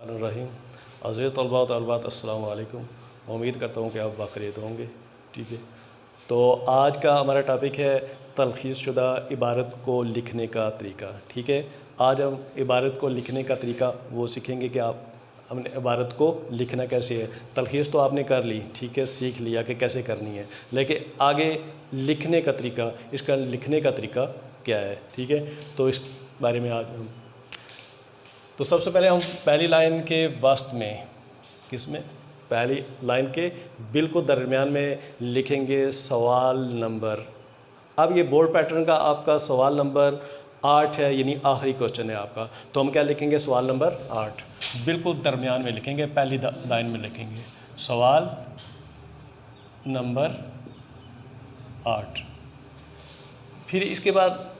रहीम अज़ीज़ तलबा व तलबात अस्सलाम वालेकुम। उम्मीद करता हूँ कि आप बाखैरियत होंगे। ठीक है, तो आज का हमारा टॉपिक है तलख़ीस शुदा इबारत को लिखने का तरीका। ठीक है, आज हम इबारत को लिखने का तरीका वो सीखेंगे कि आप हमने इबारत को लिखना कैसे है। तलख़ीस तो आपने कर ली, ठीक है, सीख लिया कि कैसे करनी है, लेकिन आगे लिखने का तरीका, इसका लिखने का तरीका क्या है। ठीक है, तो इस बारे में आज हम तो सबसे पहले हम पहली लाइन के वस्त में, किस में, पहली लाइन के बिल्कुल दरमियान में लिखेंगे सवाल नंबर। अब ये बोर्ड पैटर्न का आपका सवाल नंबर 8 है, यानी आखिरी क्वेश्चन है आपका। तो हम क्या लिखेंगे, सवाल नंबर 8 बिल्कुल दरमियान में लिखेंगे, पहली लाइन में लिखेंगे सवाल नंबर 8। फिर इसके बाद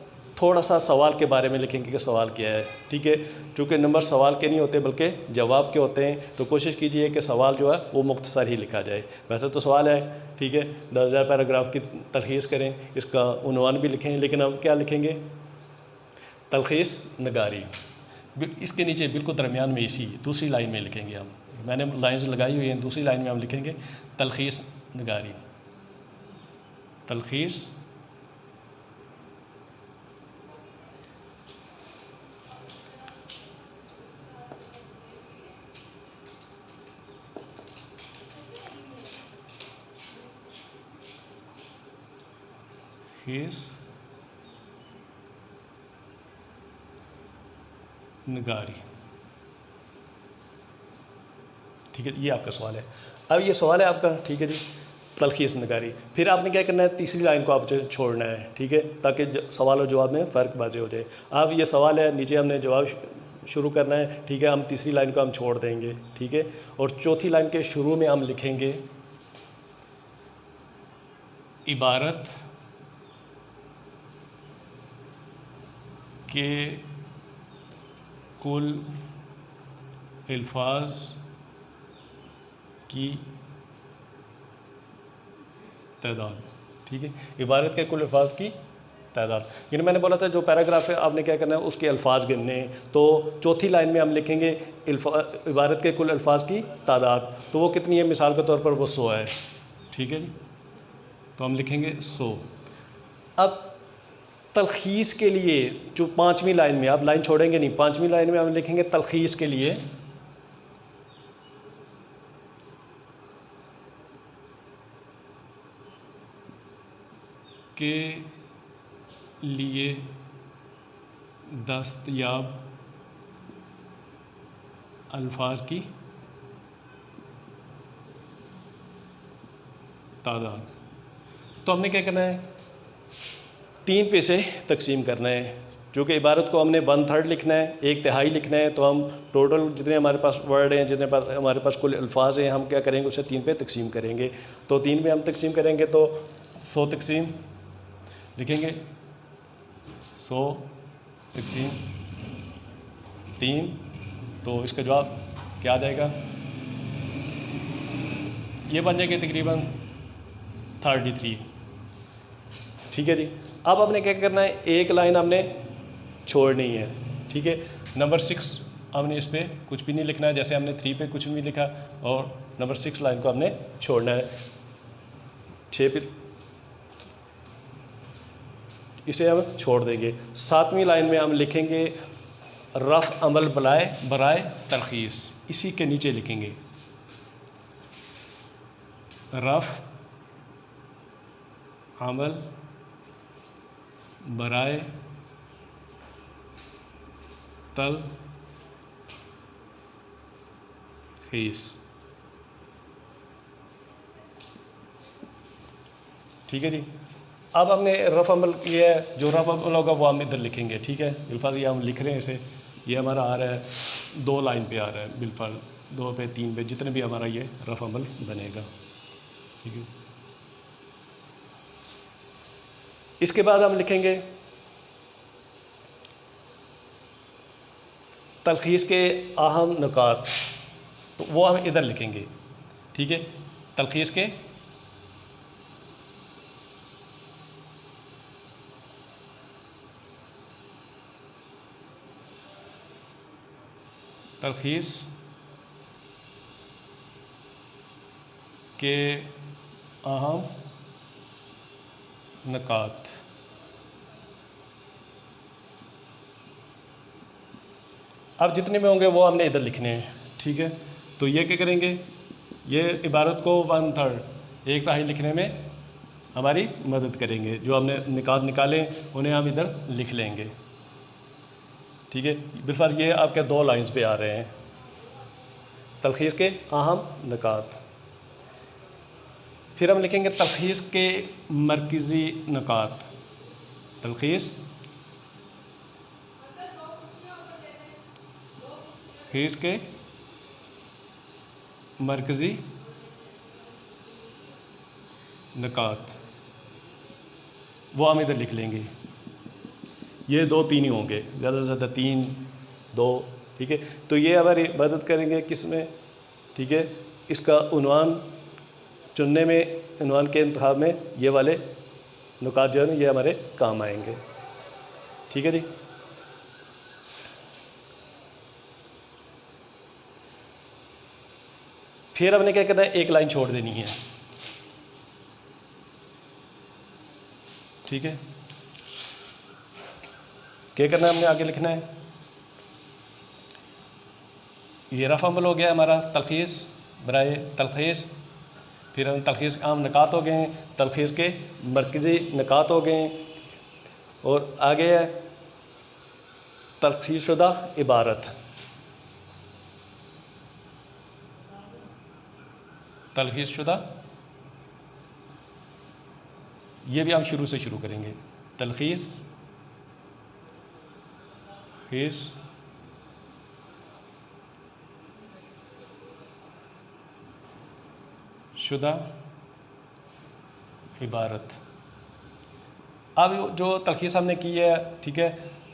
थोड़ा सा सवाल के बारे में लिखेंगे कि सवाल क्या है। ठीक है, क्योंकि नंबर सवाल के नहीं होते बल्कि जवाब के होते हैं, तो कोशिश कीजिए कि सवाल जो है वो मुख्तसर ही लिखा जाए। वैसे तो सवाल है, ठीक है, 10,000 पैराग्राफ की तलख़ीस करें, इसका उन्वान भी लिखें, लेकिन हम क्या लिखेंगे, तलख़ीस नगारी। इसके नीचे बिल्कुल दरमियान में इसी दूसरी लाइन में लिखेंगे हम, मैंने लाइन्स लगाई हुई हैं, दूसरी लाइन में हम लिखेंगे तलख़ीस नगारी। तलख़ीस नगारी। ठीक है, ये आपका सवाल है। अब ये सवाल है आपका, ठीक है जी, तलख़ीस नगारी। फिर आपने क्या करना है, तीसरी लाइन को आप छोड़ना है, ठीक है, ताकि सवाल और जवाब में फ़र्क वाज़ेह हो जाए। अब ये सवाल है, नीचे हमने जवाब शुरू करना है, ठीक है, हम तीसरी लाइन को हम छोड़ देंगे, ठीक है, और चौथी लाइन के शुरू में हम लिखेंगे इबारत के कुल अल्फाज की तादाद। ठीक है, इबारत के कुल अल्फाज की तादाद, यानी मैंने बोला था जो पैराग्राफ है आपने क्या करना है, उसके अल्फाज गिनने हैं। तो चौथी लाइन में हम लिखेंगे इबारत के कुल अल्फाज की तादाद, तो वो कितनी है, मिसाल के तौर पर वो 100 है। ठीक है जी, तो हम लिखेंगे 100। अब तलख़ीस के लिए जो 5वीं लाइन में, आप लाइन छोड़ेंगे नहीं, 5वीं लाइन में हम लिखेंगे तलख़ीस के लिए दस्तयाब अल्फाज की तादाद। तो हमने क्या करना है, 3 पे से तकसीम करना है, जो कि इबारत को हमने 1/3 लिखना है, 1/3 लिखना है। तो हम टोटल जितने हमारे पास वर्ड हैं, जितने पास हमारे पास कुल अल्फाज हैं, हम क्या करेंगे, उसे 3 पे तकसीम करेंगे। तो 3 पे हम तकसीम करेंगे तो 100 तकसीम लिखेंगे, 100 तकसीम 3, तो इसका जवाब क्या आ जाएगा, ये बन जाएगी तकरीबन 33। ठीक है जी, अब आपने क्या करना है, एक लाइन हमने छोड़नी है। ठीक है, नंबर 6 हमने इस पर कुछ भी नहीं लिखना है, जैसे हमने 3 पे कुछ भी नहीं लिखा, और नंबर 6 लाइन को हमने छोड़ना है। 6 पे इसे हम छोड़ देंगे। 7वीं लाइन में हम लिखेंगे रफ़ अमल बराए तलख़ीस, इसी के नीचे लिखेंगे रफ़ अमल बराए तलख़ीस। ठीक है जी, अब हमने रफ़ अमल किया है, जो रफ़ अमल होगा वो हम इधर लिखेंगे। ठीक है, बिलफाज ये हम लिख रहे हैं, इसे ये हमारा आ रहा है 2 लाइन पे आ रहा है, बिलफाज 2 पे 3 पे जितने भी हमारा ये रफ़ अमल बनेगा। ठीक है, इसके बाद हम लिखेंगे तलख़ीस के अहम नुकात, तो वो हम इधर लिखेंगे। ठीक है, तलख़ीस के तलख़ीस के अहम नकात। अब जितने में होंगे वो हमने इधर लिखने हैं, ठीक है। तो ये क्या करेंगे, ये इबारत को 1/3 एक तिहाई लिखने में हमारी मदद करेंगे। जो हमने निकात निकाले उन्हें हम इधर लिख लेंगे, ठीक है। बिलफर्ज ये आपके 2 लाइंस पे आ रहे हैं, तलखीस के अहम नकात। फिर हम लिखेंगे तलखीस के मरकज़ी नकात। तलखीस के मरकज़ी नकात, वो हम इधर लिख लेंगे। ये 2-3 ही होंगे, ज़्यादा से ज़्यादा 3-2, ठीक है। तो ये हमारी मदद करेंगे किस में, ठीक है, इसका उन्वान चुनने में, उन्वान के इंतखाब में ये वाले नुकात जो है ना ये हमारे काम आएंगे, ठीक है जी। फिर हमने क्या करना है, एक लाइन छोड़ देनी है, ठीक है। क्या करना है, हमने आगे लिखना है, ये रफ़ अमल हो गया हमारा तलखीस बराए तलखीस। फिर हम तलखीस आम नकात हो गए, तलखीस के मरकज़ी नकात हो गए, और आगे है तलखीस शुदा इबारत। तलखीस शुदा, ये भी हम शुरू से शुरू करेंगे। तलखीस शुदा इबारत। अब जो तलखीस हमने की है, ठीक है,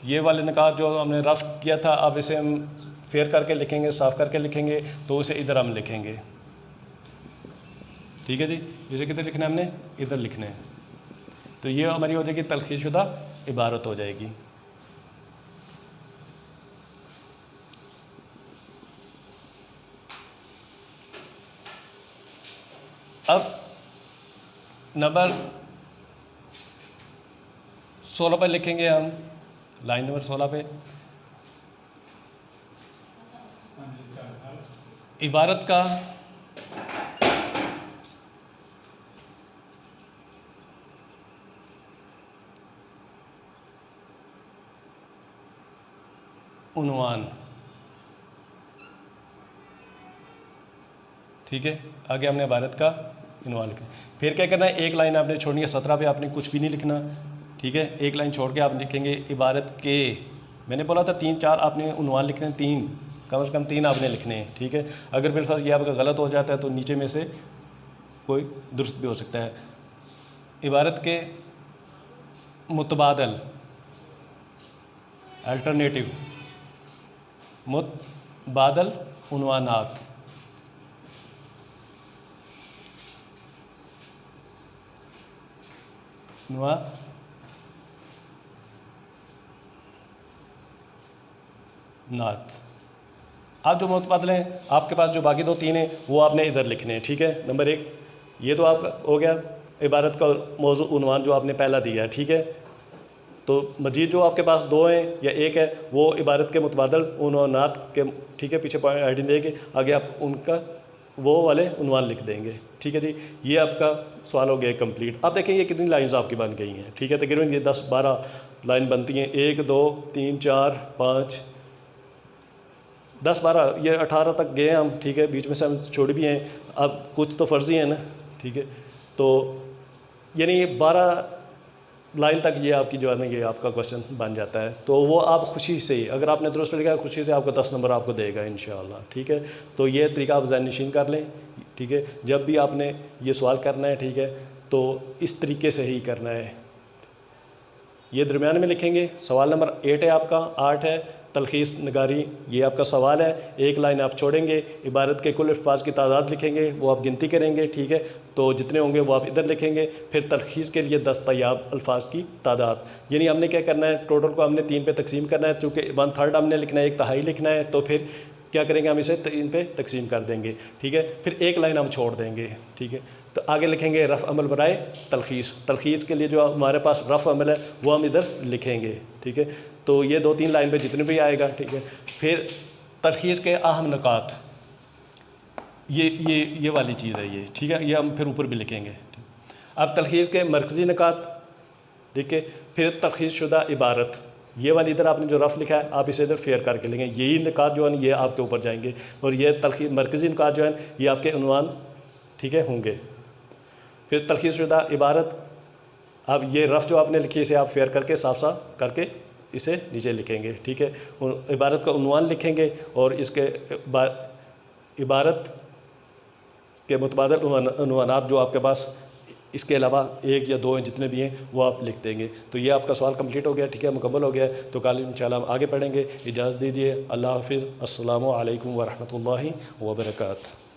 ये वाले निकात जो हमने रफ़ किया था, अब इसे हम फेयर करके लिखेंगे, साफ़ करके लिखेंगे, तो उसे इधर हम लिखेंगे, ठीक है जी। इसे किधर लिखना है, हमने इधर लिखना है। तो ये हमारी हो जाएगी तलखीस शुदा इबारत हो जाएगी। अब नंबर 16 पर लिखेंगे हम, लाइन नंबर 16 पे इबारत का उन्वान, ठीक है। आगे हमने इबारत का उन्वान लिखना। फिर क्या करना है, एक लाइन आपने छोड़नी है, 17 पे आपने कुछ भी नहीं लिखना, ठीक है। एक लाइन छोड़ के आप लिखेंगे इबारत के, मैंने बोला था 3-4 आपने उन्वान लिखने हैं, 3 कम से कम 3 आपने लिखने हैं, ठीक है। अगर बिलफर्ज ये आपका गलत हो जाता है तो नीचे में से कोई दुरुस्त भी हो सकता है। इबारत के मुतबादल, अल्टरनेटिव मुतबादल उन्वानात, नात। आप जो मुतबादल हैं, आपके पास जो बाकी 2-3 हैं वो आपने इधर लिखने हैं, ठीक है। नंबर 1 ये तो आपका हो गया इबारत का मौजू उन्वान जो आपने पहला दिया है, ठीक है। तो मजीद जो आपके पास 2 हैं या 1 है वो इबारत के मुतबादल उन्वानात के, ठीक है, पीछे पॉइंट हेडिंग देंगे, आगे आप उनका वो वाले उन्वान लिख देंगे, ठीक है जी। ये आपका सवाल हो गया कंप्लीट। अब देखें ये कितनी लाइंस आपकी बन गई हैं, ठीक है। तकरीबन ये 10-12 लाइन बनती हैं, 1 2 3 4 5 10-12, ये 18 तक गए हम, ठीक है। बीच में से हम छोड़ भी हैं, अब कुछ तो फर्जी है ना, ठीक है। तो यानी 12 लाइन तक ये आपकी जो है ना ये आपका क्वेश्चन बन जाता है। तो वो आप खुशी से, अगर आपने दुरुस्त लिखा खुशी से आपको 10 नंबर आपको देगा इंशाअल्लाह, ठीक है। तो ये तरीका आप ज़हन नशीन कर लें, ठीक है। जब भी आपने ये सवाल करना है, ठीक है, तो इस तरीके से ही करना है। ये दरमियान में लिखेंगे। सवाल नंबर 8 है आपका, 8 है तलखीस नगारी, ये आपका सवाल है। एक लाइन आप छोड़ेंगे, इबारत के कुल अल्फाज की तादाद लिखेंगे, वो आप गिनती करेंगे, ठीक है। तो जितने होंगे वो आप इधर लिखेंगे। फिर तलखीस के लिए दस्तयाब अल्फाज की तादाद, यानी हमने क्या करना है, टोटल को हमने 3 पे तकसीम करना है, चूँकि 1/3 हमने लिखना है, 1 तिहाई लिखना है, तो फिर क्या करेंगे, हम इसे इन पे तकसीम कर देंगे, ठीक है। फिर एक लाइन हम छोड़ देंगे, ठीक है। तो आगे लिखेंगे रफ़ अमल बराए तलखीस। तलखीस के लिए जो हमारे पास रफ़ अमल है वो हम इधर लिखेंगे, ठीक है। तो ये 2-3 लाइन पे जितने भी आएगा, ठीक है। फिर तलखीस के अहम नुकात, ये वाली चीज़ है ये, ठीक है। ये हम फिर ऊपर भी लिखेंगे। अब तलखीस के मरकज़ी नुकात, ठीक है। फिर तलखीस शुदा इबारत, ये वाली इधर आपने जो रफ़ लिखा है आप इसे इधर फेयर करके लेंगे। यही निकात जो है ये आपके ऊपर जाएंगे और ये तलखीस मरकज़ी निकात जो है ये आपके उन्वान, ठीक है, होंगे। फिर तलखीस शुदा इबारत, अब ये रफ़ जो आपने लिखी इसे आप फेयर करके साफ साफ करके इसे नीचे लिखेंगे, ठीक है। इबारत का उन्वान लिखेंगे और इसके इबारत के मुतबादिल उन्वानात जो आपके पास इसके अलावा 1 या 2 जितने भी हैं वो आप लिख देंगे। तो ये आपका सवाल कंप्लीट हो गया, ठीक है, मुकम्मल हो गया। तो कल इंशाल्लाह हम आगे पढ़ेंगे। इजाज़त दीजिए, अल्लाह हाफ़िज़, अस्सलामु अलैकुम व रहमतुल्लाहि व बरकातहू।